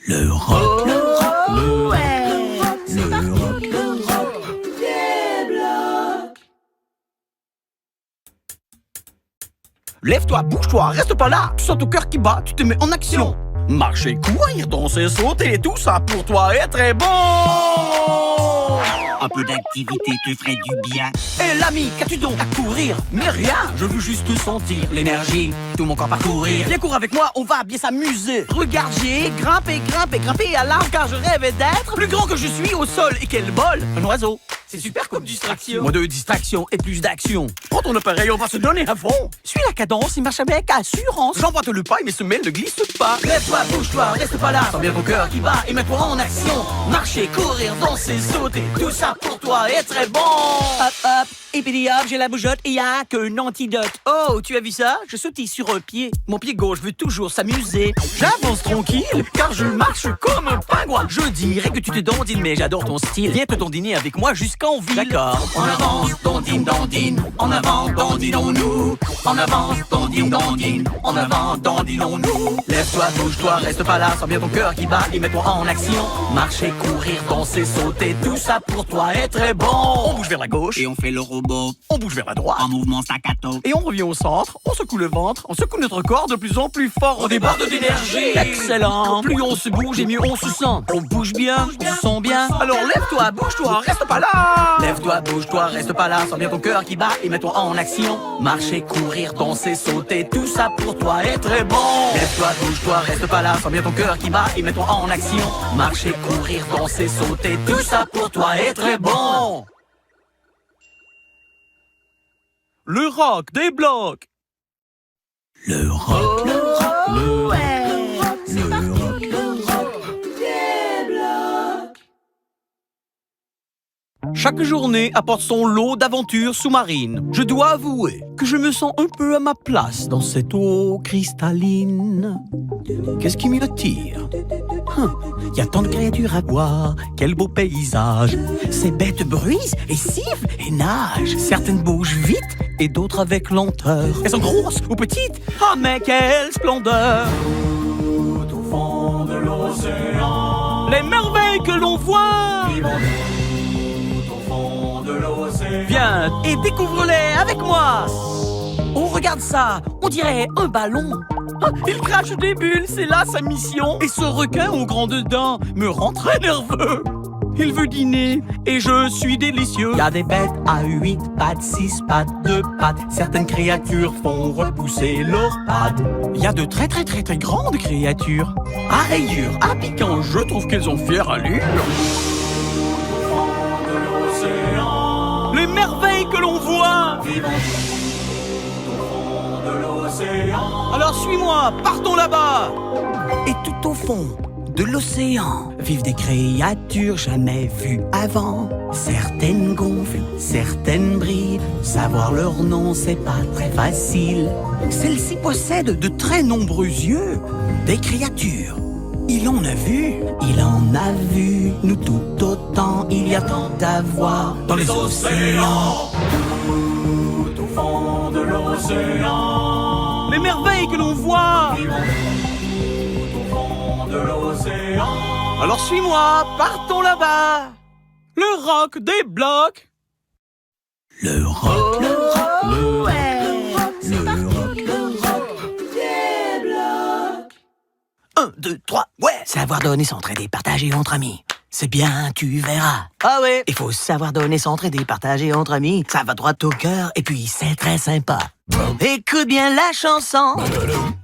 Le rock, le rock, le rock, c'est le parti, rock. le rock des blocs. Lève-toi, bouge-toi, reste pas là. Tu sens ton cœur qui bat, tu te mets en action. Marcher, courir, danser, sauter, tout ça pour toi est très bon. Un peu d'activité te ferait du bien. Et l'ami, qu'as-tu donc à courir? Mais rien, je veux juste sentir l'énergie, tout mon corps parcourir. Viens cours avec moi, on va bien s'amuser. Regarde, j'ai grimpé, grimpé, grimpé à l'arbre car je rêvais d'être plus grand que je suis au sol. Et quel bol, un oiseau. C'est super comme distraction. Moins de distraction et plus d'action. Prends ton appareil, on va se donner à fond. Suis la cadence, il marche avec assurance. J'emboîte le pas et mes semelles ne glissent pas. Lève-toi, bouge-toi, reste pas là. Sens bien ton cœur qui bat et mets-toi en action. Marcher, courir, danser, sauter, tout ça pour toi est très bon. Hop, hop, et puis hop, j'ai la bougeotte et y a qu'un antidote. Oh, tu as vu ça? Je sautille sur un pied. Mon pied gauche veut toujours s'amuser. J'avance tranquille, car je marche comme un pingouin. Je dirais que tu te dandines, mais j'adore ton style. Viens te dandiner avec moi jusqu'en ville. D'accord. En avance, dandine, dandine. En avant, dandinons-nous. En avance, dandine, dandine. En avant, dandinons-nous. Lève-toi, bouge-toi, reste pas là, sens bien ton cœur qui bat et mets-toi en action. Marcher, courir, danser, sauter, tout ça pour toi est très bon. On bouge vers la gauche, Et on fait le robot on bouge vers la droite. en mouvement staccato. Et on revient au centre, on secoue le ventre, on secoue notre corps de plus en plus fort. On déborde d'énergie. Excellent. Plus on se bouge et mieux on se sent. On bouge bien, on se sent bien. Alors lève-toi, bouge-toi, reste pas là. Lève-toi, bouge-toi, reste pas là. Sens bien ton cœur qui bat et mets-toi en action. Marcher, courir, danser, sauter, tout ça pour toi est très bon. Lève-toi, bouge-toi, reste pas là. Sens bien ton cœur qui bat et mets-toi en action. Marcher, courir, danser, sauter, tout ça pour toi est très bon. Le rock des blocs. Le rock, Le rock, le rock, c'est le parti, rock. le rock des blocs. Chaque journée apporte son lot d'aventures sous-marines. Je dois avouer que je me sens un peu à ma place dans cette eau cristalline. Qu'est-ce qui m'y attire? Y a tant de créatures à voir, quel beau paysage. Ces bêtes bruisent et sifflent et nagent. Certaines bougent vite et d'autres avec lenteur. Elles sont grosses ou petites, ah mais quelle splendeur! Tout au fond de l'océan, les merveilles que l'on voit. Viens et découvre-les avec moi. Oh, regarde ça, on dirait un ballon. Ah, il crache des bulles, c'est là sa mission. Et ce requin aux grandes dents me rend très nerveux. Il veut dîner et je suis délicieux. Il y a des bêtes à 8 pattes, 6 pattes, 2 pattes. Certaines créatures font repousser leurs pattes. Il y a de très grandes créatures. À rayures, à piquants, je trouve qu'elles ont fière allure. Les merveilles que l'on voit. Alors suis-moi, partons là-bas. Et tout au fond de l'océan vivent des créatures jamais vues avant. Certaines gonflent, certaines brillent. Savoir leur nom, c'est pas très facile. Celles-ci possèdent de très nombreux yeux. Des créatures, il en a vu. Il en a vu, nous tout autant. Il y a tant à voir dans les océans. Tout au fond de l'océan, les merveilles que l'on voit. Tout au fond de l'océan. Alors suis-moi, partons là-bas. Le rock des blocs. le rock, Le rock, le rock, c'est le parti, rock. le rock des blocs. 1, 2, 3, ouais. Savoir donner, s'entraider, partager entre amis. C'est bien, tu verras. Ah ouais. Il faut savoir donner, s'entraider, partager entre amis. Ça va droit au cœur et puis c'est très sympa. Écoute bien la chanson,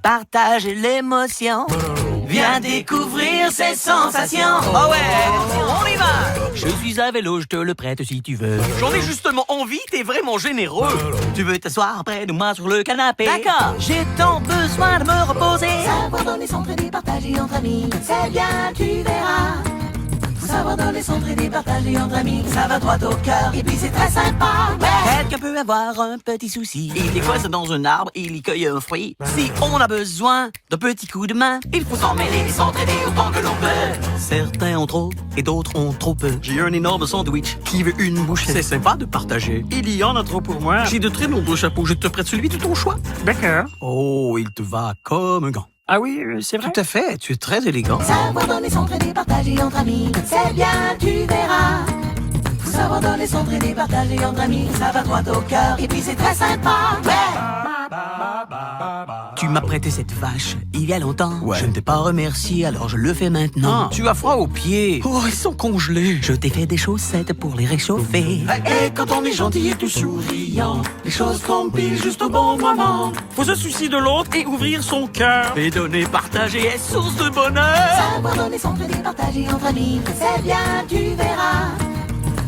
partage l'émotion. Viens découvrir ces sensations. Ah ouais, on y va. Je suis à vélo, je te le prête si tu veux. J'en ai justement envie, t'es vraiment généreux. Tu veux t'asseoir près de moi sur le canapé? D'accord. J'ai tant besoin de me reposer. Savoir donner, s'entraider, partager entre amis. C'est bien, tu verras. Savoir donner, s'entraider, partager entre amis. Ça va droit au cœur et puis c'est très sympa. Ouais. Quelqu'un peut avoir un petit souci. Et des fois, c'est dans un arbre, il y cueille un fruit. Si on a besoin d'un petit coup de main, Il faut s'en mêler et s'entraider autant que l'on peut. certains ont trop et d'autres ont trop peu. J'ai un énorme sandwich qui veut une bouchée. C'est sympa de partager. Il y en a trop pour moi. J'ai de très nombreux chapeaux. Je te prête celui de ton choix. D'accord. Oh, il te va comme un gant. Ah oui, c'est vrai? Tout à fait, tu es très élégant. Savoir donner, s'entraider, partager entre amis, c'est bien, tu verras. Faut savoir donner, s'entraider, partager entre amis, ça va droit au cœur, et puis c'est très sympa. Ouais. Tu m'as prêté cette vache il y a longtemps. Ouais. Je ne t'ai pas remercié, alors je le fais maintenant. Tu as froid aux pieds. Oh, ils sont congelés. Je t'ai fait des chaussettes pour les réchauffer. Et quand on est gentil et tout souriant, les choses tombent pile juste au bon moment. Faut se soucier de l'autre et ouvrir son cœur. Et donner, partager est source de bonheur. Savoir donner, s'entraider, partager entre amis, c'est bien, tu verras.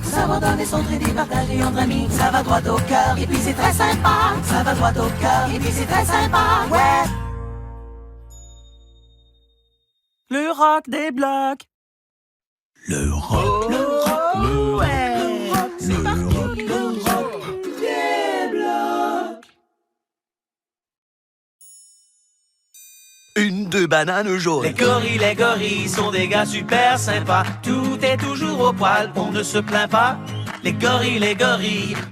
Faut savoir donner, s'entraider, partager entre amis, ça va droit au cœur, et puis c'est très sympa. Ça va droit au cœur, et puis c'est très sympa. Ouais. Le rock des blocs. Le rock. Une, deux bananes jaunes. Les gorilles sont des gars super sympas. Tout est toujours au poil, on ne se plaint pas. Les gorilles,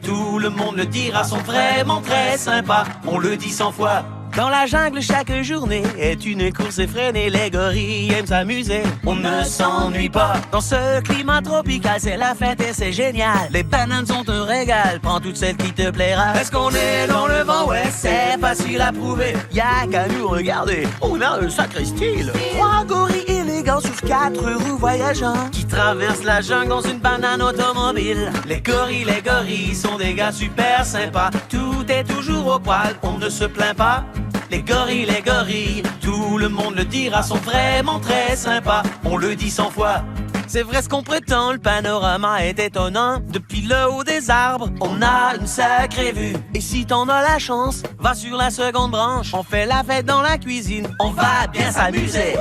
tout le monde le dira, sont vraiment très sympas. On le dit 100 fois. Dans la jungle, chaque journée est une course effrénée. Les gorilles aiment s'amuser, on ne s'ennuie pas. Dans ce climat tropical, c'est la fête et c'est génial. Les bananes sont un régal, prends toutes celles qui te plaira. Est-ce qu'on est dans le vent? Ouais, c'est facile à prouver. Y'a qu'à nous regarder, on a un sacré style. 3 gorilles élégants sur 4 roues voyageants qui traversent la jungle dans une banane automobile. Les gorilles sont des gars super sympas. Tout est toujours au poil, on ne se plaint pas. Les gorilles, tout le monde le dira, sont vraiment très sympas. On le dit 100 fois. C'est vrai ce qu'on prétend, le panorama est étonnant. Depuis le haut des arbres, on a une sacrée vue. Et si t'en as la chance, va sur la seconde branche. On fait la fête dans la cuisine, on va bien s'amuser.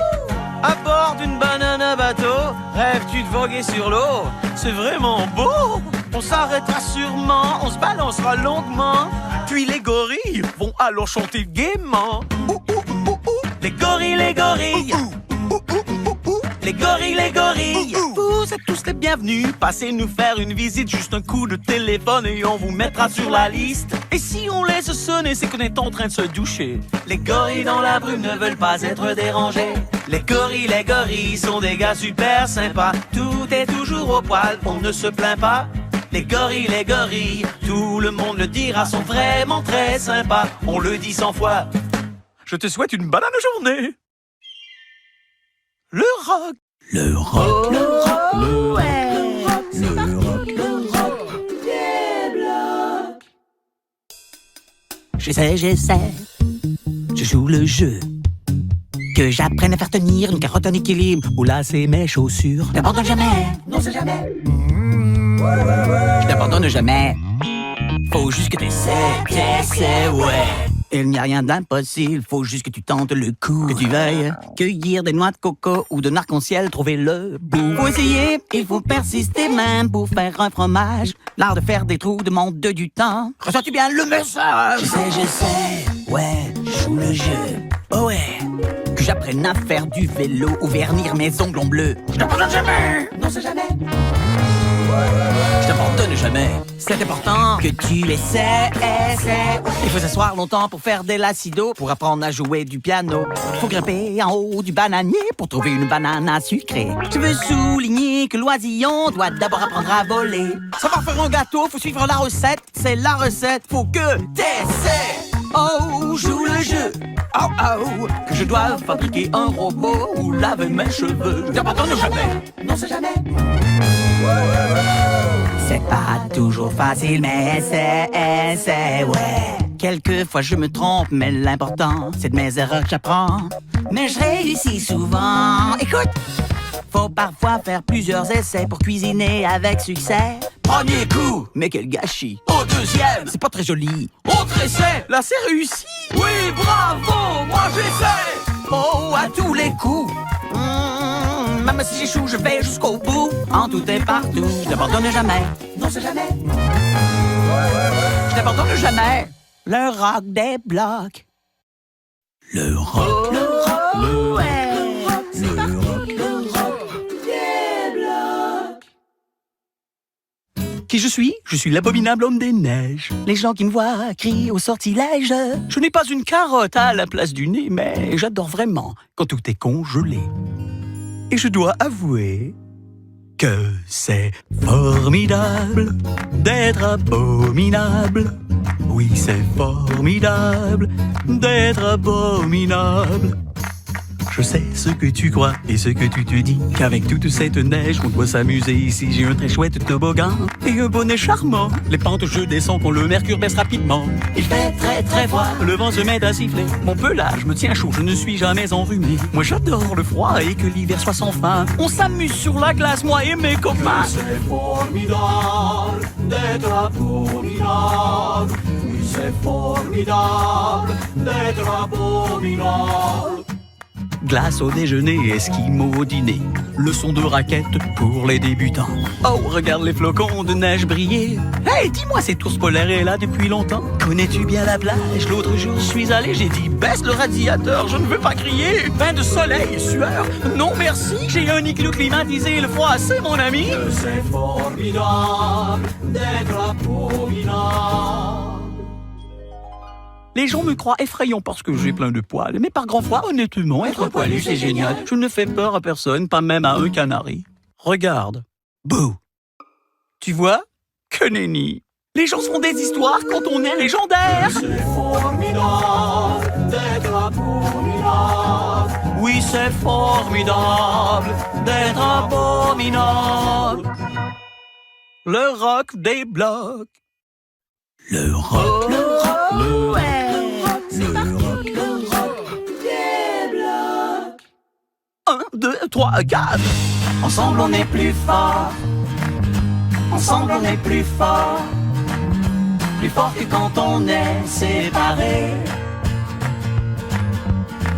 À bord d'une banane à bateau, rêves-tu de voguer sur l'eau? C'est vraiment beau. On s'arrêtera sûrement, on se balancera longuement. Puis les gorilles vont alors chanter gaiement. Les gorilles. Les gorilles. Vous êtes tous les bienvenus. Passez nous faire une visite, juste un coup de téléphone et on vous mettra sur la liste. Et si on laisse sonner, c'est qu'on est en train de se doucher. Les gorilles dans la brume ne veulent pas être dérangés. Les gorilles sont des gars super sympas. Tout est toujours au poil, on ne se plaint pas. Les gorilles, tout le monde le dira, sont vraiment très sympas. On le dit 100 fois. Je te souhaite une banane journée. Le rock. Le rock. Le rock. J'essaie. Je joue le jeu. Que j'apprenne à faire tenir une carotte en équilibre ou lasser mes chaussures. N'abandonne jamais. Non, c'est jamais. Je n'abandonne jamais. Faut juste que t'essaies, ouais. Il n'y a rien d'impossible, faut juste que tu tentes le coup. Que tu veuilles cueillir des noix de coco ou de arc-en-ciel, trouver le bout. Faut essayer, il faut persister même pour faire un fromage. L'art de faire des trous demande du temps. Reçois-tu bien le message? J'essaie, ouais, je joue le jeu. Oh ouais, que j'apprenne à faire du vélo ou vernir mes ongles en bleu. Je n'abandonne jamais. Non, c'est jamais. Je t'abandonne jamais. C'est important que tu essaies. Il faut s'asseoir longtemps pour faire des lacidos, pour apprendre à jouer du piano. Il faut grimper en haut du bananier pour trouver une banane à sucrer. Je veux souligner que l'oisillon doit d'abord apprendre à voler. Savoir faire un gâteau, faut suivre la recette. C'est la recette, faut que t'essaies. Oh, joue le jeu. Oh, oh, que je dois fabriquer un robot ou laver mes cheveux. Je n'abandonne jamais. Non, c'est jamais. C'est pas toujours facile, mais c'est, ouais. Quelquefois je me trompe, mais l'important, c'est de mes erreurs que j'apprends. Mais je réussis souvent. Écoute, faut parfois faire plusieurs essais pour cuisiner avec succès. Premier coup, mais quel gâchis. Au deuxième, c'est pas très joli. Autre essai, là c'est réussi. Oui, bravo, moi j'essaie. Oh, à tous les coups. Même si j'échoue, je vais jusqu'au bout. En tout et partout, je n'abandonne jamais. Non, c'est jamais. Je n'abandonne jamais. Le rock des blocs. Le rock. Le rock. Le rock. Le rock des blocs. Qui je suis? Je suis l'abominable homme des neiges. Les gens qui me voient crient au sortilège. Je n'ai pas une carotte à la place du nez, mais j'adore vraiment quand tout est congelé. Et je dois avouer que c'est formidable d'être abominable. Oui, c'est formidable d'être abominable. Je sais ce que tu crois et ce que tu te dis, qu'avec toute cette neige, on doit s'amuser ici. J'ai un très chouette toboggan et un bonnet charmant. Les pentes, je descends quand le mercure baisse rapidement. Il fait très très froid, le vent se met à siffler. Mon pelage me tient chaud, je ne suis jamais enrhumé. Moi j'adore le froid et que l'hiver soit sans fin. On s'amuse sur la glace, moi et mes copains. C'est formidable d'être abominable. Oui, c'est formidable d'être abominable. Glace au déjeuner, esquimau au dîner. Leçon de raquette pour les débutants. Oh, regarde les flocons de neige briller. Hey, dis-moi, cet ours polaire est là depuis longtemps. Connais-tu bien la plage? L'autre jour, je suis allé, j'ai dit baisse le radiateur, je ne veux pas crier. Bain de soleil et sueur. Non, merci, j'ai un igloo climatisé, le froid, c'est mon ami. C'est formidable d'être abominable. Les gens me croient effrayant parce que j'ai plein de poils. Mais par grand froid, honnêtement, être poilu, c'est génial. Je ne fais peur à personne, pas même à un canari. Regarde. Bouh. Tu vois? Que nenni. Les gens se font des histoires quand on est légendaire. C'est formidable d'être abominable. Oui, c'est formidable d'être abominable. Le rock des blocs. Le rock, le rock, le rock. Un, deux, trois, quatre. Ensemble on est plus fort. Ensemble on est plus fort. Plus fort que quand on est séparés.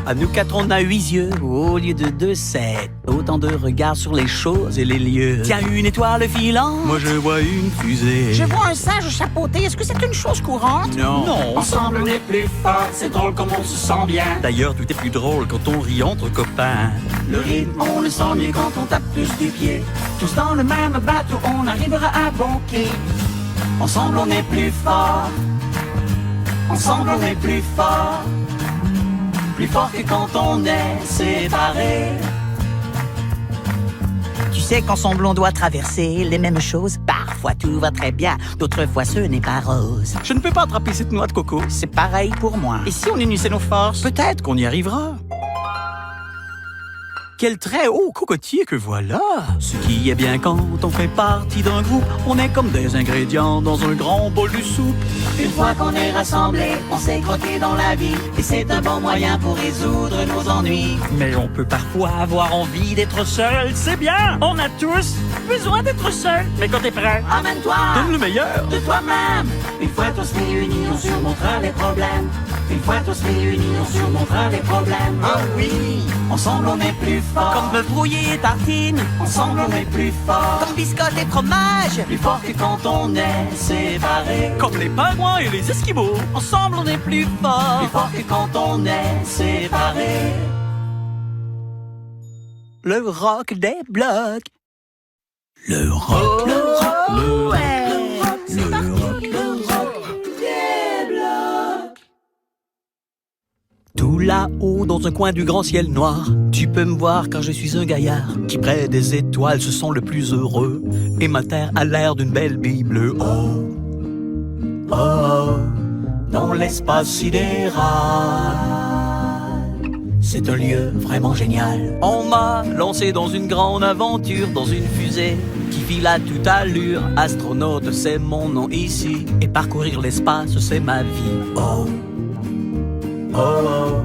À nous quatre, on a 8 yeux, au lieu de 2, 7. Autant de regards sur les choses et les lieux. Tiens, une étoile filante. Moi, je vois une fusée. Je vois un singe chapeauté. Est-ce que c'est une chose courante? Non. Ensemble on est plus fort, c'est drôle comme on se sent bien. D'ailleurs, tout est plus drôle quand on rit entre copains. Le rythme on le sent mieux quand on tape plus du pied. Tous dans le même bateau on arrivera à bon quai. Ensemble on est plus fort. Ensemble on est plus fort. Plus fort que quand on est séparés. Tu sais qu'ensemble on doit traverser les mêmes choses. Parfois tout va très bien, d'autres fois ce n'est pas rose. Je ne peux pas attraper cette noix de coco. C'est pareil pour moi. Et si on unissait nos forces? Peut-être qu'on y arrivera. Quel très haut cocotier que voilà! Ce qui est bien quand on fait partie d'un groupe, on est comme des ingrédients dans un grand bol de soupe. Une fois qu'on est rassemblés, on s'est croqué dans la vie. Et c'est un bon moyen pour résoudre nos ennuis. Mais on peut parfois avoir envie d'être seul, c'est bien! On a tous besoin d'être seul. Mais quand t'es prêt, Amène-toi donne le meilleur! de toi-même. Une fois tous réunis, on surmontera les problèmes. Une fois tous réunis, on surmontera les problèmes. Ah oui! Ensemble on est plus fort. Comme me brouiller et tartine, Ensemble on est plus fort. comme biscotte et fromage. Plus fort que quand on est séparés. Comme les pingouins et les esquimaux, ensemble on est plus fort. Plus fort que quand on est séparés. Le rock des blocs. Le rock, le rock, le rock. Tout là-haut, dans un coin du grand ciel noir, tu peux me voir car je suis un gaillard qui, près des étoiles, se sent le plus heureux. Et ma terre a l'air d'une belle bille bleue. Oh, oh, oh, dans l'espace sidéral. C'est un lieu vraiment génial. On m'a lancé dans une grande aventure, dans une fusée qui file à toute allure. Astronaute, c'est mon nom ici. Et parcourir l'espace, c'est ma vie. Oh, oh, oh,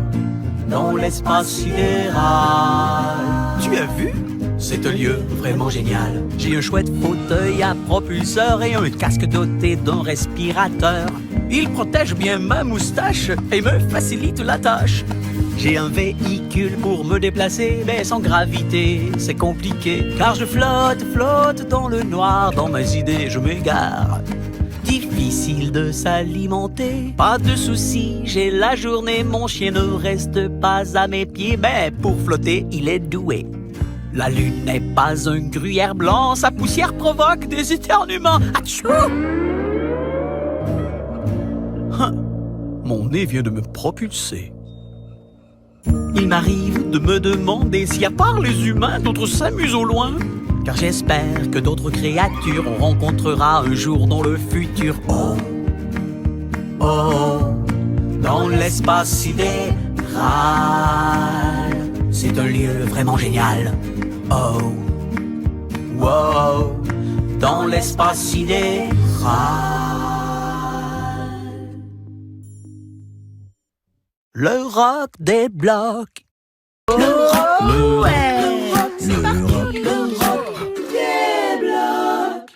dans l'espace sidéral. Tu as vu? C'est un lieu vraiment génial. J'ai un chouette fauteuil à propulseur et un casque doté d'un respirateur. Il protège bien ma moustache et me facilite la tâche. J'ai un véhicule pour me déplacer, mais sans gravité, c'est compliqué. Car je flotte dans le noir, dans mes idées je m'égare. Difficile de s'alimenter, pas de soucis, j'ai la journée, mon chien ne reste pas à mes pieds. Mais pour flotter, il est doué. La lune n'est pas un gruyère blanc, sa poussière provoque des éternuements. Atchou! Mon nez vient de me propulser. Il m'arrive de me demander si à part les humains, d'autres s'amusent au loin. Car j'espère que d'autres créatures on rencontrera un jour dans le futur. Oh, oh, dans l'espace sidéral, c'est un lieu vraiment génial. Oh, wow, dans l'espace sidéral. Le rock des blocs. Le rock des blocs.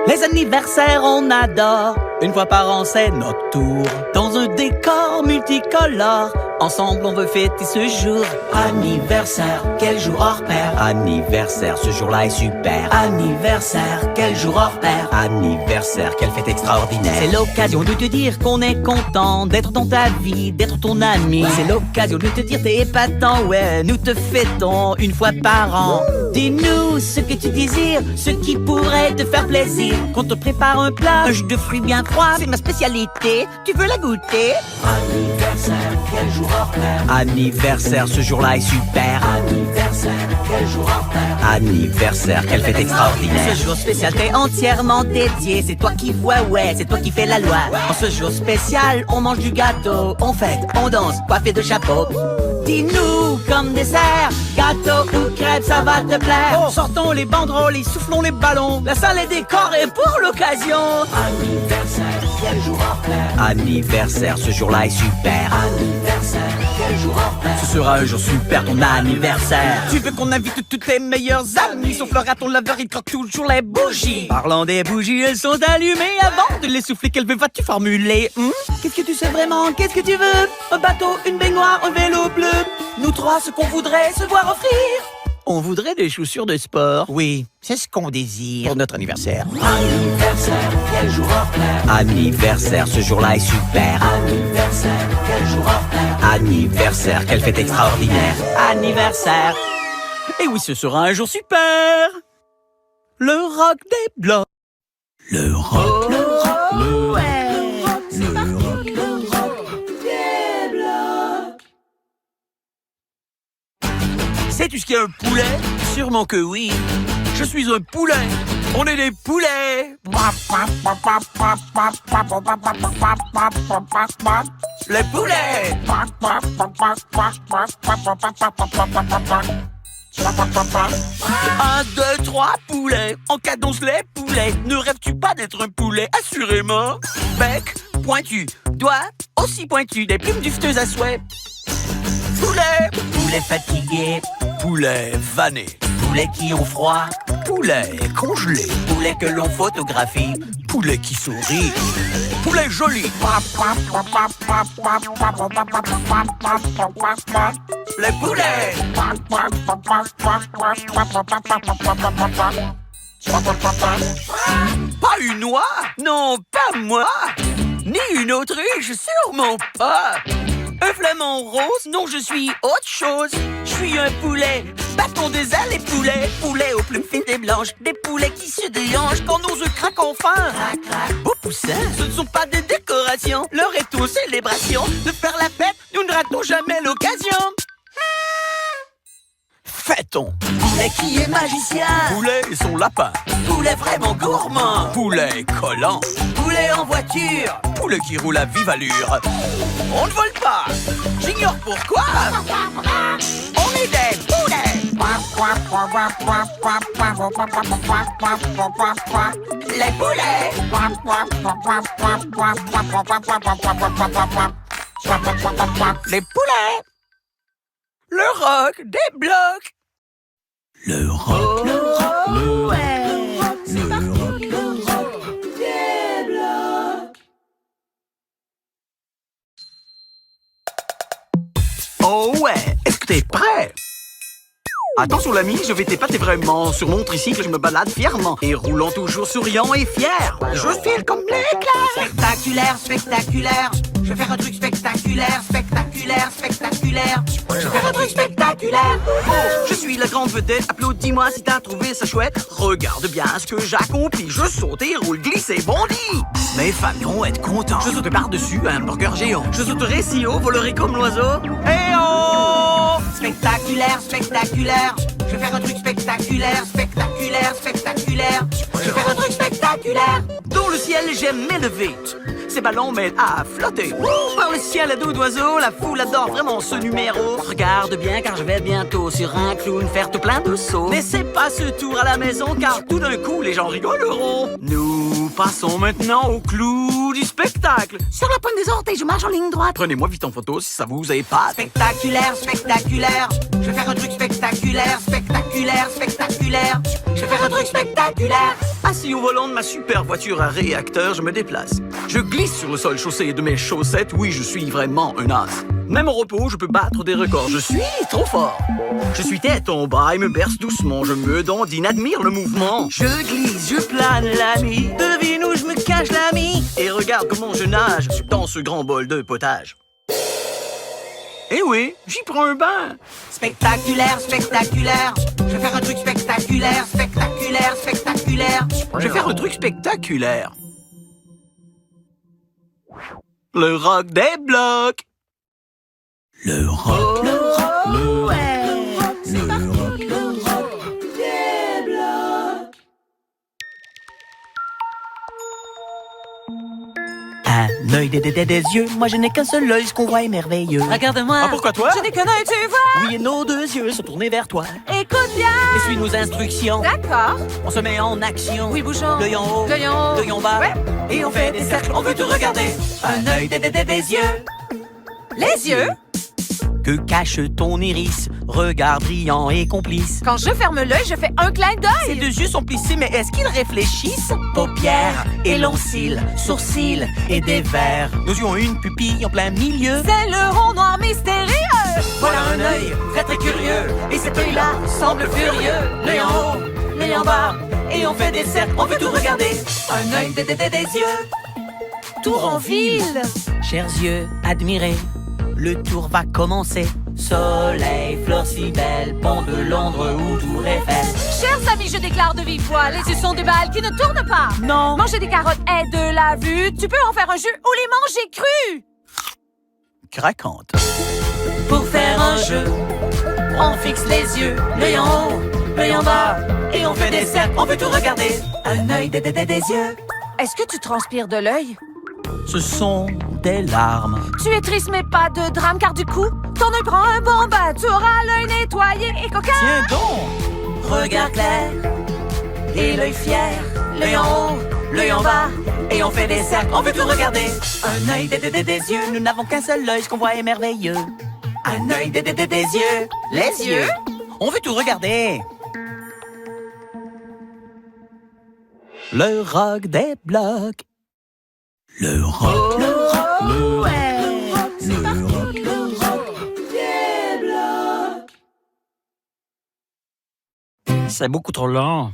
Les anniversaires, on adore. Une fois par an, c'est notre tour. Dans un décor multicolore, ensemble, on veut fêter ce jour. Anniversaire, quel jour hors pair. Anniversaire, ce jour-là est super. Anniversaire, quel jour hors pair. Anniversaire, quelle fête extraordinaire. C'est l'occasion de te dire qu'on est content d'être dans ta vie, d'être ton ami. C'est l'occasion de te dire t'es épatant, ouais, nous te fêtons une fois par an. Dis-nous ce que tu désires, ce qui pourrait te faire plaisir. Qu'on te prépare un plat, un jus de fruits bien froid, c'est ma spécialité, tu veux la goûter? Anniversaire, quel jour hors pair. Anniversaire, ce jour-là est super. Anniversaire, quel jour hors pair. Anniversaire, quelle fête extraordinaire. Ce jour spécial t'es entièrement dédié. C'est toi qui vois, ouais, c'est toi qui fais la loi. En ce jour spécial, on mange du gâteau, on fête, on danse, coiffé de chapeau. Dis-nous comme dessert, gâteau ou crêpe, ça va te plaire. Oh, sortons les banderoles et soufflons les ballons. La salle est décorée pour l'occasion. Anniversaire, quel jour hors pair. Anniversaire, ce jour-là est super. Anniversaire, quel jour hors pair. Ce sera un jour super, ton anniversaire. Tu veux qu'on invite tous tes meilleurs amis. Sauf le raton laveur, il croque toujours les bougies. Parlant des bougies, elles sont allumées. Avant de les souffler, quel vœu vas-tu formuler? Qu'est-ce que tu sais vraiment? Qu'est-ce que tu veux? Un bateau, une baignoire, un vélo bleu. Nous trois, ce qu'on voudrait se voir offrir. On voudrait des chaussures de sport. Oui, c'est ce qu'on désire. Pour notre anniversaire. Anniversaire, quel jour hors pair. Anniversaire, ce jour-là est super. Anniversaire, quel jour hors pair. Anniversaire, quelle fête extraordinaire. Anniversaire. Et oui, ce sera un jour super. Le rock des blocs. Le rock. Le rock des blocs. Sais-tu ce qu'est un poulet? Sûrement que oui. Je suis un poulet. On est des poulets. Les poulets. Un, deux, trois poulets. En cadence les poulets. Ne rêves-tu pas d'être un poulet? Assurément. Bec pointu, doigts aussi pointus, des plumes dufteuses à souhait. Poulet. Poulet fatigué, Poulet vanné. poulet qui ont froid, Poulet congelé. poulet que l'on photographie. Poulet qui sourit. Poulet joli. Les poulets. Pas une oie? Non, pas moi. Ni une autruche, sûrement pas. Un flamant rose? Non, je suis autre chose. Je suis un poulet. Battons des ailes et poulets. Poulet aux plumes fines et blanches. Des poulets qui se déhanchent quand nos œufs craquent enfin. Beaux poussins, ce ne sont pas des décorations. L'heure est aux célébrations. De faire la fête, nous ne ratons jamais l'occasion. Fêtons. Poulet qui est magicien, Poulet et son lapin. poulet vraiment gourmand, Poulet collant. poulet en voiture. Poulet qui roule à vive allure. On ne vole pas. J'ignore pourquoi. On est des poulets. Les poulets. Les poulets. Le rock des blocs. Le rock. Le rock des blocs. Oh ouais, est-ce que t'es prêt? Attention l'ami, je vais t'épater vraiment. Sur mon tricycle, je me balade fièrement. Et roulant toujours souriant et fier. Je file comme l'éclair. Spectaculaire, spectaculaire. Je vais faire un truc spectaculaire, spectaculaire, spectaculaire. Je vais faire un truc spectaculaire. Je suis la grande vedette, applaudis-moi si t'as trouvé ça chouette. Regarde bien ce que j'accomplis. Je saute et roule, glisse et bondis. Mes femmes vont être contents. Je saute par-dessus un hamburger géant. Je sauterai si haut, volerai comme l'oiseau. Eh oh! Spectaculaire, spectaculaire. Je vais faire un truc spectaculaire, spectaculaire, spectaculaire. Je vais faire un truc spectaculaire. Dans le ciel, j'aime m'élever. Ces ballons m'aident à flotter. Par le ciel à dos d'oiseau, la foule adore vraiment ce numéro. Regarde bien car je vais bientôt sur un clown faire tout plein de sauts. Mais c'est pas ce tour à la maison car tout d'un coup les gens rigoleront. Nous passons maintenant au clou du spectacle. Sur la pointe des orteils, je marche en ligne droite. Prenez-moi vite en photo si ça vous épate. Spectaculaire, spectaculaire. Je vais faire un truc spectaculaire, spectaculaire, spectaculaire. Je vais faire un truc spectaculaire. Assis au volant de ma super voiture à réacteur, je me déplace. Je glisse sur le sol chaussé de mes chaussettes. Oui, je suis vraiment un as. Même au repos, je peux battre des records. Je suis trop fort. Je suis tête en bas et me berce doucement. Je me dandine, admire le mouvement. Je glisse, je plane, l'ami. Devine où je me cache, l'ami. Et regarde comment je nage dans ce grand bol de potage. Eh oui, j'y prends un bain. Spectaculaire, spectaculaire. Je vais faire un truc spectaculaire, spectaculaire, spectaculaire. Je vais faire un truc spectaculaire. Le rock des blocs. Le rock, le rock, le rock, le rock des blocs. Un œil des yeux, moi je n'ai qu'un seul œil, ce qu'on voit est merveilleux. Regarde-moi. Ah, pourquoi toi? Je n'ai qu'un œil, tu vois. Oui, et nos deux yeux sont tournés vers toi. Écoute bien. Et suis nos instructions. D'accord. On se met en action. Oui, bougeons. L'œil en haut, L'œil en haut. l'œil en bas. Ouais. Et on fait des cercles, on veut te regarder. Un œil des yeux. Les yeux. Que cache ton iris, regard brillant et complice. Quand je ferme l'œil, je fais un clin Ces d'œil. deux yeux sont plissés, mais est-ce qu'ils réfléchissent? Paupières et longs cils, sourcils et des verres. Nos yeux ont une pupille en plein milieu. C'est le rond noir mystérieux. Voilà un œil très très curieux. Et cet œil-là semble furieux. L'œil en haut, l'œil en bas. Et on fait des cercles, on veut tout regarder. Un œil des yeux. Tour en ville. Chers yeux, admirez. Le tour va commencer. Soleil, fleurs si belles, pont de Londres ou Tour Eiffel. Chers amis, je déclare de vive voix, les yeux sont des balles qui ne tournent pas. Non. Manger des carottes est de la vue. Tu peux en faire un jus ou les manger crus. Craquante. Pour faire un jeu, on fixe les yeux. L'œil en haut, l'œil en bas. Et on fait des cercles, on veut tout regarder. Un œil des yeux. Est-ce que tu transpires de l'œil? Ce sont des larmes. Tu es triste mais pas de drame car du coup, ton œil prend un bon bain. Tu auras l'œil nettoyé et coquin. Tiens donc. Regard clair et l'œil fier. L'œil en haut, l'œil en bas. Et on fait des cercles, on veut tout regarder. Un œil des yeux. Nous n'avons qu'un seul œil, ce qu'on voit est merveilleux. Un œil des yeux. Les yeux. On veut tout regarder. Le rock des blocs. Le rock, le rock, le rock, le rock, le rock Des blocs. C'est beaucoup trop lent.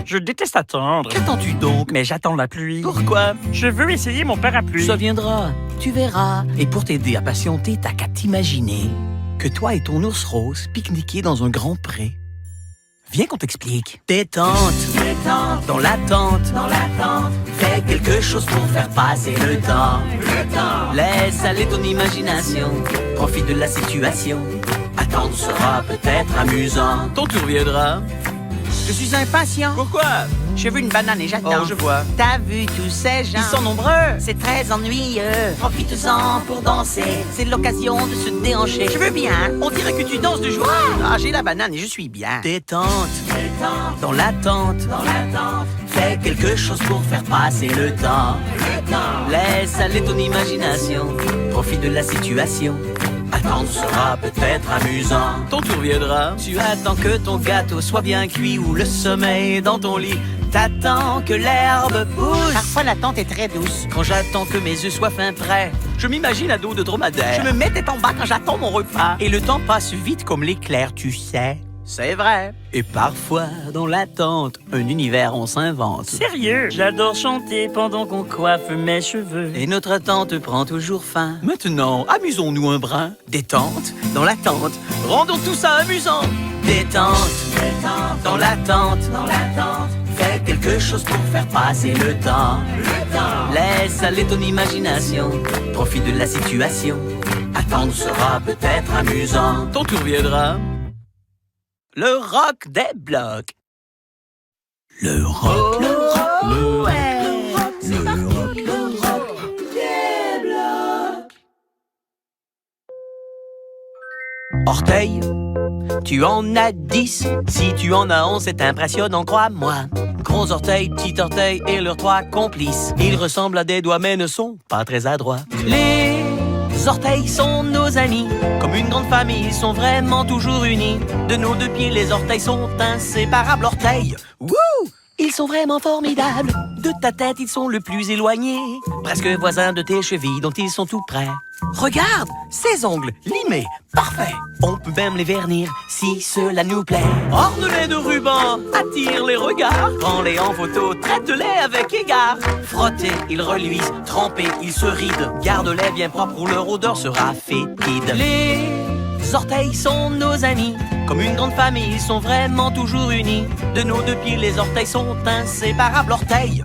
Je déteste attendre. Qu'attends-tu donc? Mais j'attends la pluie. Pourquoi? Je veux essayer mon parapluie. Ça viendra, tu verras. Et pour t'aider à patienter, t'as qu'à t'imaginer que toi et ton ours rose pique-niquez dans un grand pré. Viens qu'on t'explique. Détente, Détente, dans l'attente. dans l'attente. Fais quelque chose pour faire passer le temps. Le temps. Laisse aller ton imagination. Profite de la situation. Attendre sera peut-être amusant. Ton tour viendra. Je suis impatient. Pourquoi? Je veux une banane et j'attends. Oh, je vois. T'as vu tous ces gens? Ils sont nombreux. C'est très ennuyeux. Profites-en pour danser. C'est l'occasion de se déhancher. Je veux bien. On dirait que tu danses de joie. Ah, j'ai la banane et je suis bien. Détente, Détente, dans l'attente. dans l'attente. Fais quelque chose pour faire passer le temps. Le temps. Laisse aller ton imagination. Profite de la situation. Attendre sera peut-être amusant. Ton tour viendra. Tu attends que ton gâteau soit bien cuit ou le sommeil dans ton lit. T'attends que l'herbe pousse. Parfois, l'attente est très douce. Quand j'attends que mes œufs soient fin prêts, je m'imagine à dos de dromadaire. Je me mets tête en bas quand j'attends mon repas. Et le temps passe vite comme l'éclair, tu sais. C'est vrai. Et parfois, dans l'attente, un univers on s'invente. Sérieux, j'adore chanter pendant qu'on coiffe mes cheveux. Et notre attente prend toujours fin. Maintenant, amusons-nous un brin. Détente, dans l'attente, rendons tout ça amusant. Détente, détente, dans l'attente, fais quelque chose pour faire passer le temps. Laisse aller ton imagination, profite de la situation. Attendre sera peut-être amusant. Ton tour viendra. Le rock des blocs. Le rock, le rock, le rock, le rock, le rock des blocs. Orteil, tu en as 10. Si tu en as 11, c'est impressionnant, crois-moi. Gros orteil, petit orteil et leurs 3 complices. Ils ressemblent à des doigts mais ne sont pas très adroits. Les orteils sont nos amis. Comme une grande famille, ils sont vraiment toujours unis. De nos 2 pieds, les orteils sont inséparables. Orteils, wouh! Ils sont vraiment formidables. De ta tête, ils sont le plus éloignés. Presque voisins de tes chevilles dont ils sont tout près. Regarde, ces ongles limés, parfait. On peut même les vernir si cela nous plaît. Orne-les de rubans, attire les regards. Prends-les en photo, traite-les avec égard. Frottés, ils reluisent, trempés, ils se rident. Garde-les bien propres ou leur odeur sera fétide. Les orteils sont nos amis. Comme une grande famille, ils sont vraiment toujours unis. De nos 2 pieds, les orteils sont inséparables. Orteils,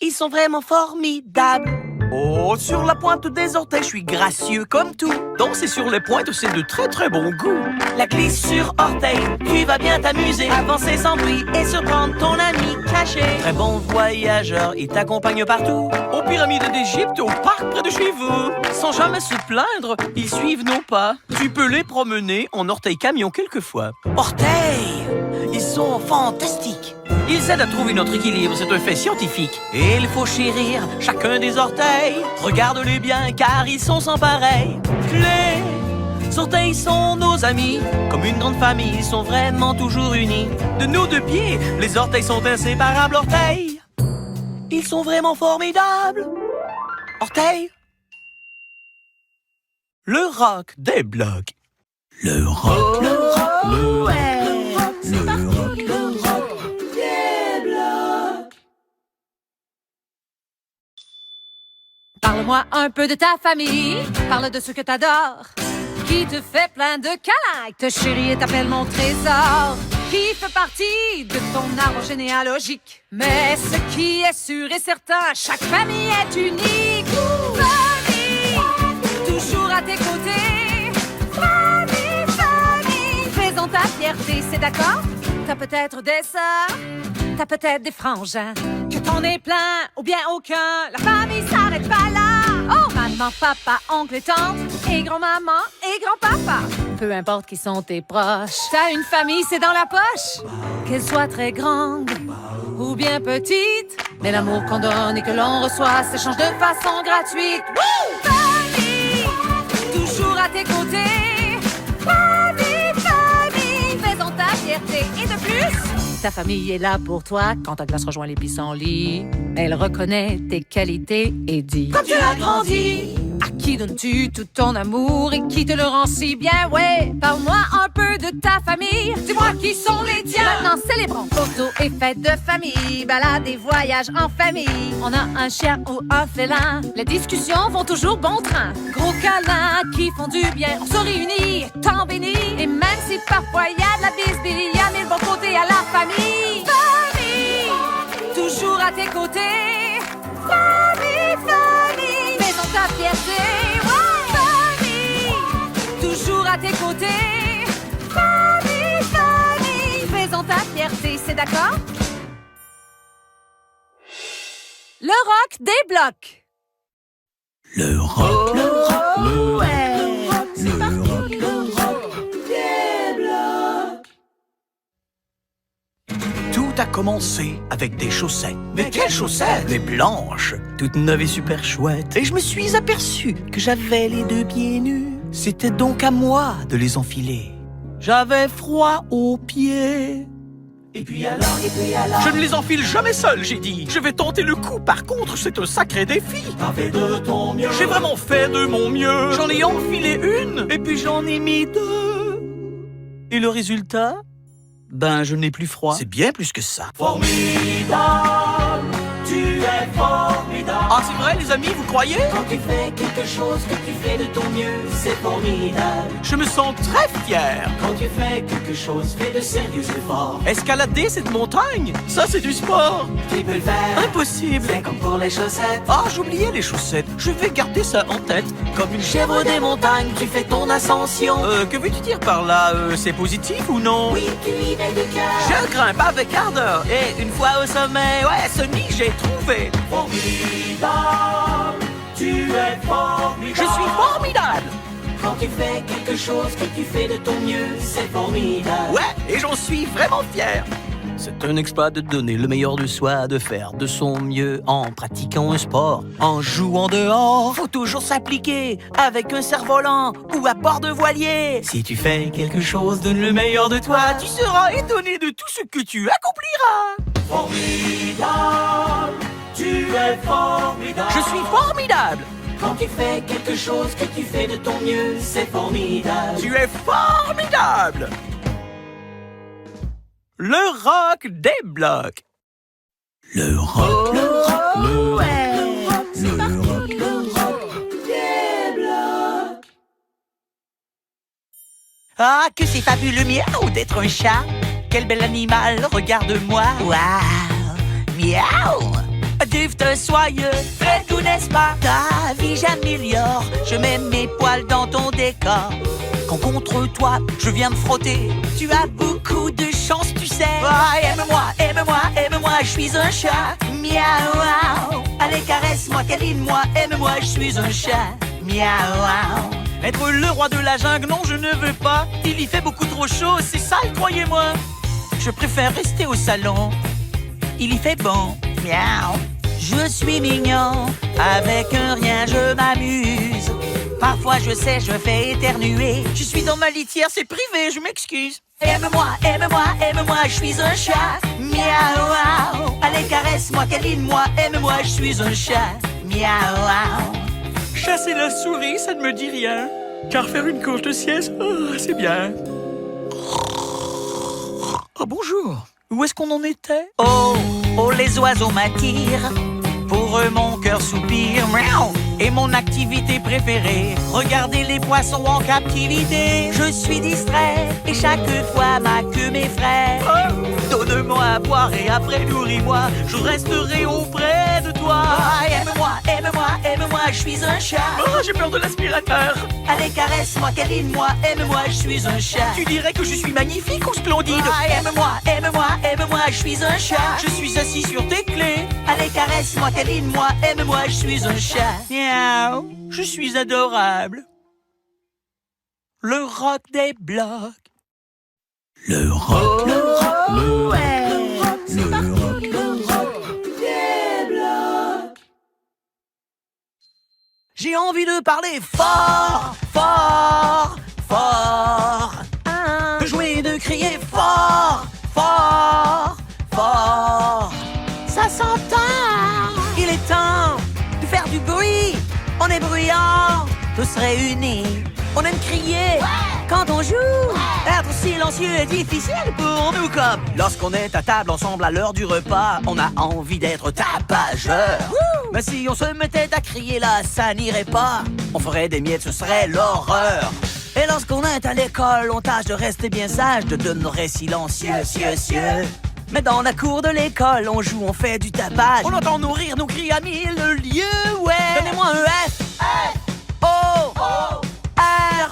ils sont vraiment formidables. Oh, sur la pointe des orteils, je suis gracieux comme tout. Danser sur les pointes, c'est de très très bon goût. La glisse sur orteil, tu vas bien t'amuser. Avancer sans bruit et surprendre ton ami caché. Très bon voyageur, il t'accompagne partout. Aux pyramides d'Égypte, au parc près de chez vous. Sans jamais se plaindre, ils suivent nos pas. Tu peux les promener en orteil camion quelquefois. Orteils, ils sont fantastiques. Ils aident à trouver notre équilibre, c'est un fait scientifique. Et il faut chérir chacun des orteils. Regarde-les bien car ils sont sans pareil. Les orteils sont nos amis. Comme une grande famille, ils sont vraiment toujours unis. De nos 2 pieds, les orteils sont inséparables. Orteils, ils sont vraiment formidables. Orteils, le rock des blocs. Le rock, le rock, le rock, le rock, le rock. Parle-moi un peu de ta famille, parle de ce que t'adores, qui te fait plein de câlins, te chérit et t'appelle mon trésor, qui fait partie de ton arbre généalogique. Mais ce qui est sûr et certain, chaque famille est unique. Famille, toujours à tes côtés. Famille, famille, faisons ta fierté, c'est d'accord? T'as peut-être des sœurs, t'as peut-être des frangins. Que t'en aies plein ou bien aucun, la famille s'arrête pas là. Oh, maman, papa, oncle et tante, et grand-maman et grand-papa. Peu importe qui sont tes proches, t'as une famille, c'est dans la poche. Qu'elle soit très grande ou bien petite, mais l'amour qu'on donne et que l'on reçoit s'échange de façon gratuite. Woo! Famille, toujours à tes côtés. Famille, famille, faisons ta fierté. Et de plus, ta famille est là pour toi quand ta glace rejoint les pissenlits. Elle reconnaît tes qualités et dit: quand tu as grandi, à qui donnes-tu tout ton amour et qui te le rend si bien? Ouais, parle-moi un peu de ta famille. Dis-moi qui sont les tiens. Maintenant, célébrons photos et fêtes de famille, balades et voyages en famille. On a un chien ou un félin, les discussions vont toujours bon train. Gros câlins qui font du bien, on se réunit, tant béni. Et même si parfois y a de la bisbille, y a 1000 bons côtés à la famille. Famille, toujours à tes côtés. Famille, famille, faisons ta fierté. Ouais. Famille, toujours à tes côtés. Famille, famille, faisons ta fierté, c'est d'accord? Le rock des blocs. Le rock, le rock, le rock, le rock, le rock des blocs. Tout a commencé avec des chaussettes. Mais quelles chaussettes? Des blanches, toutes neuves et super chouettes. Et je me suis aperçu que j'avais les 2 pieds nus. C'était donc à moi de les enfiler. J'avais froid aux pieds. Et puis alors? Je ne les enfile jamais seul, j'ai dit. Je vais tenter le coup, par contre, c'est un sacré défi. T'as fait de ton mieux. J'ai vraiment fait de mon mieux. J'en ai enfilé une, et puis j'en ai mis 2. Et le résultat? Ben, je n'ai plus froid. C'est bien plus que ça. Formidable, tu es formidable. Ah, c'est vrai, les amis, vous croyez? Quand tu fais quelque chose que tu fais de ton mieux, c'est formidable. Je me sens très fier. Quand tu fais quelque chose, fais de sérieux efforts. Escalader cette montagne, ça c'est du sport. Tu peux le faire, Impossible. c'est comme pour les chaussettes. Ah, j'oubliais les chaussettes. Je vais garder ça en tête. Comme une Chèvre des montagnes, tu fais ton ascension. Que veux-tu dire par là? C'est positif ou non? Oui, tu y mets du cœur. Je grimpe avec ardeur. Et une fois au sommet, ouais, ce nid j'ai trouvé. Formidable, tu es formidable. Je suis formidable. Quand tu fais quelque chose que tu fais de ton mieux, c'est formidable. Ouais, et j'en suis vraiment fier. C'est un exploit de donner le meilleur de soi, de faire de son mieux en pratiquant un sport, en jouant dehors. Faut toujours s'appliquer avec un cerf-volant ou à bord de voilier. Si tu fais quelque chose, donne le meilleur de toi, tu seras étonné de tout ce que tu accompliras. Formidable, tu es formidable. Je suis formidable. Quand tu fais quelque chose que tu fais de ton mieux, c'est formidable. Tu es formidable. Le rock des blocs. Le rock. Le rock. Le rock. Le rock. Le rock des blocs. Ah, que c'est fabuleux, miaou, d'être un chat. Quel bel animal, regarde-moi. Waouh, miaou. Duve-te soyeux, très doux, n'est-ce pas? Ta vie j'améliore, je mets mes poils dans ton décor. Quand contre toi, je viens me frotter, tu as beaucoup de chance, tu sais. Ah, aime-moi, aime-moi, aime-moi, je suis un chat. Miaou, allez caresse-moi, câline-moi, aime-moi, je suis un chat. Miaou. Être le roi de la jungle, non, je ne veux pas. Il y fait beaucoup trop chaud, c'est sale, croyez-moi. Je préfère rester au salon. Il y fait bon. Miaou. Je suis mignon, avec un rien je m'amuse. Parfois je sais, je fais éternuer. Je suis dans ma litière, c'est privé, je m'excuse. Aime-moi, aime-moi, aime-moi, je suis un chat. Miaou. Allez caresse-moi, câline-moi, aime-moi, je suis un chat. Miaou. Chasser la souris, ça ne me dit rien. Car faire une courte de sieste, c'est bien. Oh, bonjour. Où est-ce qu'on en était? Oh, oh, les oiseaux m'attirent. Pour eux, mon cœur soupire. Miaou. Et mon activité préférée, regarder les poissons en captivité. Je suis distrait et chaque fois ma queue m'effraie. Oh, donne-moi à boire et après nourris-moi. Je resterai auprès de toi. Ah, aime-moi, aime-moi, aime-moi, je suis un chat. Oh, j'ai peur de l'aspirateur. Allez, caresse-moi, câline-moi, aime-moi, je suis un chat. Tu dirais que je suis magnifique ou splendide? Ah, aime-moi, aime-moi, aime-moi, je suis un chat. Je suis assis sur tes clés. Allez, caresse-moi, câline-moi, aime-moi, je suis un chat. Miaou, je suis adorable. Le rock des blocs. Le rock. Le rock. Le rock. Le rock. Le rock des blocs. J'ai envie de parler fort, fort, fort. De jouer et de crier fort, fort, fort. Ça s'entend. Il est temps de faire du bruit. On est bruyant, tous réunis. On aime crier quand on joue. Être silencieux est difficile pour nous comme lorsqu'on est à table ensemble à l'heure du repas. On a envie d'être tapageur. Mais si on se mettait à crier là, ça n'irait pas. On ferait des miettes, ce serait l'horreur. Et lorsqu'on est à l'école, on tâche de rester bien sage, de demeurer silencieux, cieux. Mais dans la cour de l'école, on joue, on fait du tapage. On entend nous rire, nos cris à mille lieues, ouais. Donnez-moi un F, O, R.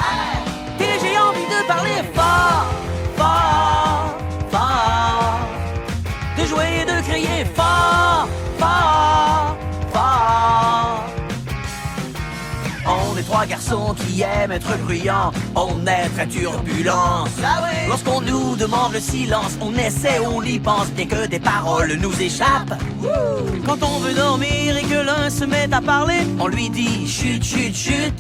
Et j'ai envie de parler fort, fort, fort. De jouer et de crier fort, fort, fort. On est trois garçons qui aiment être bruyants. On est très turbulents. Lorsqu'on nous demande le silence, on essaie, on y pense, bien que des paroles nous échappent. Quand on veut dormir et que l'un se met à parler, on lui dit chut, chut, chut.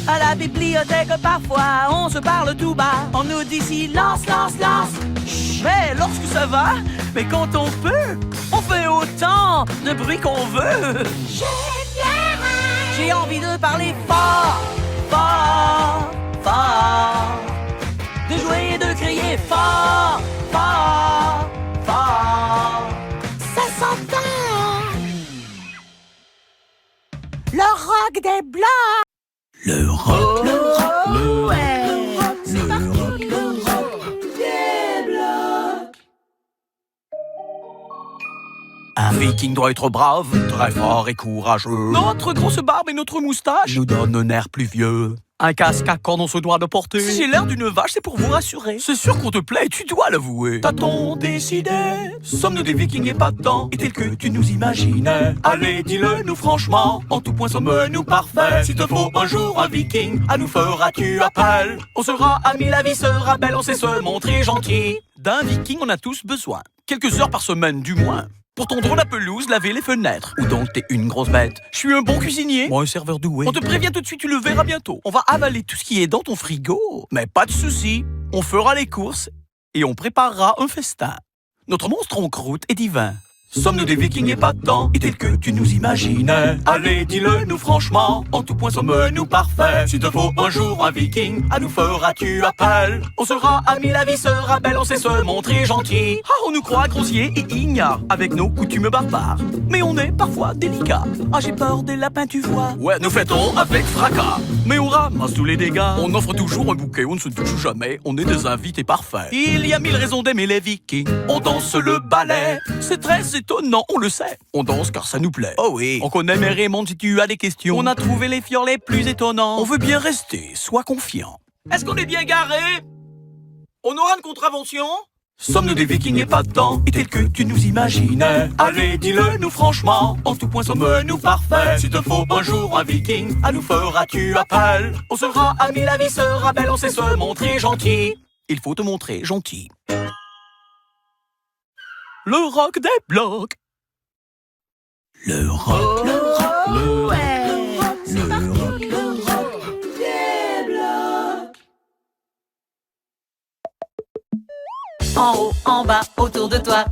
À la bibliothèque, parfois, on se parle tout bas. On nous dit silence, lance, lance. Chut. Mais lorsque ça va, mais quand on peut, on fait autant de bruit qu'on veut. J'ai envie de parler fort, fort, fort. De jouer et de crier chanter fort, fort, fort. Ça s'entend. Le rock des Blancs. Le rock, le rock, le rock, C'est parti, le rock des Blocs. Un viking doit être brave, très fort et courageux. Notre grosse barbe et notre moustache nous donnent un air plus vieux. Un casque à cornes on se doit de porter. Si j'ai l'air d'une vache, c'est pour vous rassurer. C'est sûr qu'on te plaît et tu dois l'avouer. T'as-t-on décidé? Sommes-nous des vikings épatants et tels que tu nous imaginais? Allez, dis-le nous franchement, en tout point sommes-nous parfaits. S'il te faut un jour un viking, à nous feras-tu appel? On sera amis, la vie sera belle, on sait se montrer gentil. D'un viking, on a tous besoin, quelques heures par semaine du moins. Pour tondre la pelouse, laver les fenêtres. Ou donc t'es une grosse bête. Je suis un bon cuisinier. Moi un serveur doué. On te prévient tout de suite, tu le verras bientôt. On va avaler tout ce qui est dans ton frigo. Mais pas de soucis, on fera les courses et on préparera un festin. Notre monstre en croûte est divin. Sommes-nous des vikings épatants et tels que tu nous imaginais? Allez, dis-le nous franchement, en tout point sommes-nous parfaits. S'il te faut un jour un viking, à nous feras-tu appel? On sera amis, la vie sera belle, on sait se montrer gentil. Ah, on nous croit grossiers et ignares, avec nos coutumes barbares. Mais on est parfois délicats. Ah, j'ai peur des lapins, tu vois. Ouais, nous fêtons avec fracas. Mais on ramasse tous les dégâts. On offre toujours un bouquet, on ne se touche jamais. On est des invités parfaits. Il y a 1000 raisons d'aimer les vikings. On danse le ballet. C'est très étonnant, on le sait. On danse car ça nous plaît. Oh oui. On connaît mes Raymond si tu as des questions. On a trouvé les fjords les plus étonnants. On veut bien rester, sois confiant. Est-ce qu'on est bien garé? On aura une contravention? Sommes-nous des vikings épatants et tels que tu nous imaginais? Allez, dis-le nous franchement, en tout point sommes-nous parfaits. S'il te faut un jour un viking, à nous feras-tu appel? On sera amis, la vie sera belle, on sait se montrer gentil. Il faut te montrer gentil. Le rock des blocs. Le rock, le rock, le rock, le rock, le rock Des Blocs. En haut, en bas, autour de toi.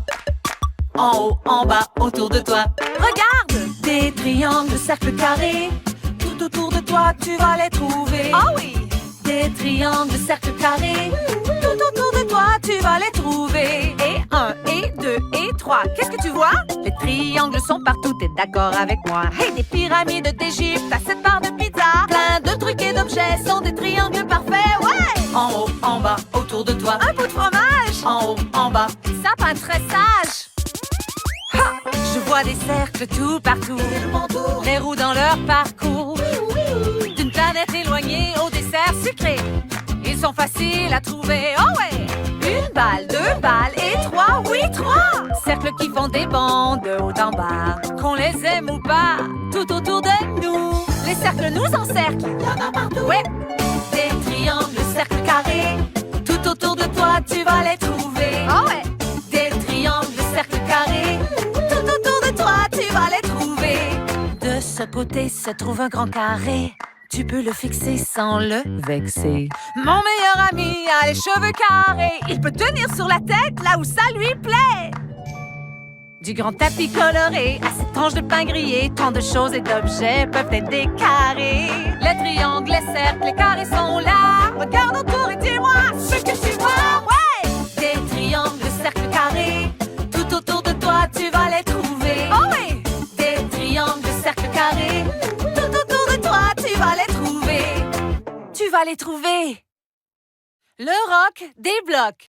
En haut, en bas, autour de toi. Regarde! Des triangles, cercles, carrés. Tout autour de toi, tu vas les trouver. Ah oui! Des triangles, cercles, carrés. Tout autour de toi, tu vas les trouver. Et 1, et 2, et 3. Qu'est-ce que tu vois? Les triangles sont partout, t'es d'accord avec moi? Et des pyramides d'Égypte à 7 barres de pizza. Plein de trucs et d'objets sont des triangles parfaits, ouais! En haut, en bas, autour de toi. Un bout de fromage! En haut, en bas. Sapin très sage! Ha! Je vois des cercles tout partout, les roues dans leur parcours. D'une planète éloignée au dessert sucré. Ils sont faciles à trouver, oh ouais! Une balle, 2 balles et 3, oui 3! Cercles qui font des bandes de haut en bas. Qu'on les aime ou pas, tout autour de nous. Les cercles nous encerclent. Y'en a partout. Ouais! Des triangles, cercles, carrés. Tout autour de toi, tu vas les trouver. Oh ouais! Des triangles, cercles, carrés. Tout autour de toi, tu vas les trouver. De ce côté se trouve un grand carré. Tu peux le fixer sans le vexer. Mon meilleur ami a les cheveux carrés. Il peut tenir sur la tête là où ça lui plaît. Du grand tapis coloré à ses tranches de pain grillé, tant de choses et d'objets peuvent être des carrés. Les triangles, les cercles, les carrés sont là. Regarde autour et dis-moi ce que tu vois. Ouais! Des triangles, cercles, carrés. Tout autour de toi, tu vas les trouver. Oh oui! Des triangles, cercles, carrés. Tout autour de toi, tu vas les trouver. Tu vas les trouver. Le rock des blocs.